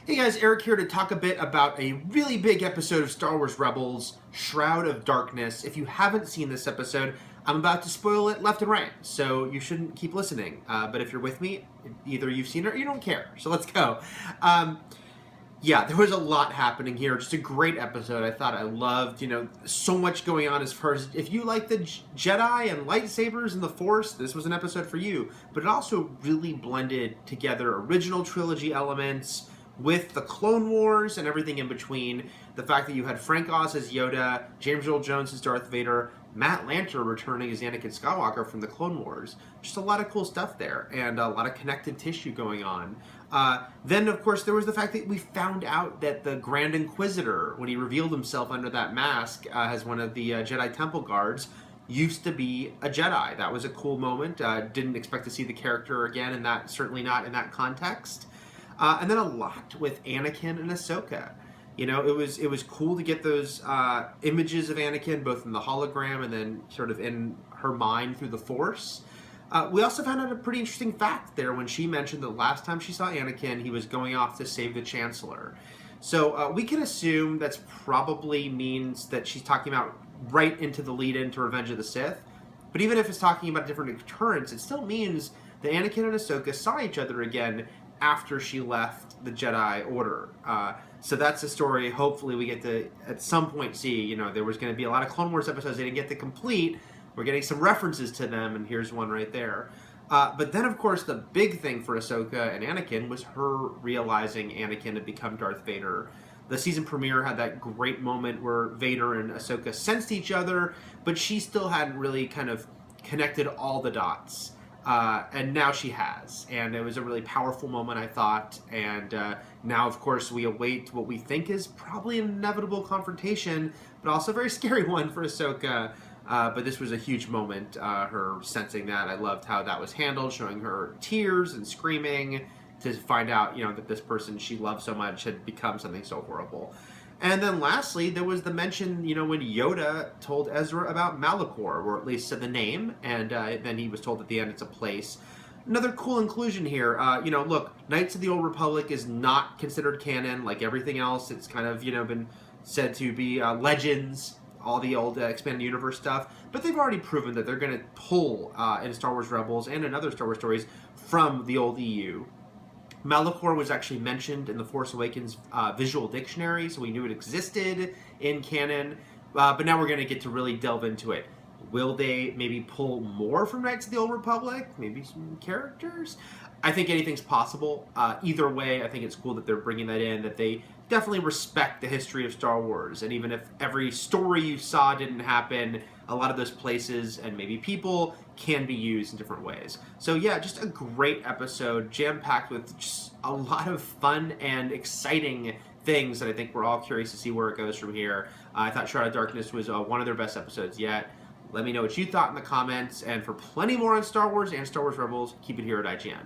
Hey guys, Eric here to talk a bit about a really big episode of Star Wars Rebels, Shroud of Darkness. If you haven't seen this episode, I'm about to spoil it left and right, so you shouldn't keep listening. But if you're with me, either you've seen it or you don't care. So let's go. Yeah, there was a lot happening here. Just a great episode. I thought I loved, so much going on as far as if you like the Jedi and lightsabers and the Force, this was an episode for you. But it also really blended together original trilogy elements with the Clone Wars and everything in between. The fact that you had Frank Oz as Yoda, James Earl Jones as Darth Vader, Matt Lanter returning as Anakin Skywalker from the Clone Wars. Just a lot of cool stuff there, and a lot of connective tissue going on. Then, of course, there was the fact that we found out that the Grand Inquisitor, when he revealed himself under that mask as one of the Jedi Temple guards, used to be a Jedi. That was a cool moment. Didn't expect to see the character again, and that certainly not in that context. And then a lot with Anakin and Ahsoka. It was cool to get those images of Anakin, both in the hologram and then sort of in her mind through the Force. We also found out a pretty interesting fact there when she mentioned that last time she saw Anakin, he was going off to save the Chancellor. So we can assume that's probably means that she's talking about right into the lead-in to Revenge of the Sith. But even if it's talking about different occurrence, it still means that Anakin and Ahsoka saw each other again after she left the Jedi Order. So that's a story hopefully we get to at some point see. There was going to be a lot of Clone Wars episodes they didn't get to complete. We're getting some references to them, and here's one right there. But then, of course, the big thing for Ahsoka and Anakin was her realizing Anakin had become Darth Vader. The season premiere had that great moment where Vader and Ahsoka sensed each other, but she still hadn't really kind of connected all the dots. And now she has. And it was a really powerful moment, I thought. And now, of course, we await what we think is probably an inevitable confrontation, but also a very scary one for Ahsoka. But this was a huge moment, her sensing that. I loved how that was handled, showing her tears and screaming to find out, that this person she loved so much had become something so horrible. And then lastly, there was the mention, when Yoda told Ezra about Malachor, or at least said the name, and then he was told at the end it's a place. Another cool inclusion here. Look, Knights of the Old Republic is not considered canon like everything else. It's kind of, been said to be legends, all the old expanded universe stuff. But they've already proven that they're going to pull in Star Wars Rebels and in other Star Wars stories from the old EU. Malachor was actually mentioned in the Force Awakens visual dictionary, so we knew it existed in canon. But now we're going to get to really delve into it. Will they maybe pull more from Knights of the Old Republic? Maybe some characters? I think anything's possible. Either way, I think it's cool that they're bringing that in, that they definitely respect the history of Star Wars. And even if every story you saw didn't happen, a lot of those places and maybe people can be used in different ways. So yeah, just a great episode, jam-packed with just a lot of fun and exciting things that I think we're all curious to see where it goes from here. I thought Shroud of Darkness was one of their best episodes yet. Let me know what you thought in the comments, and for plenty more on Star Wars and Star Wars Rebels, keep it here at IGN.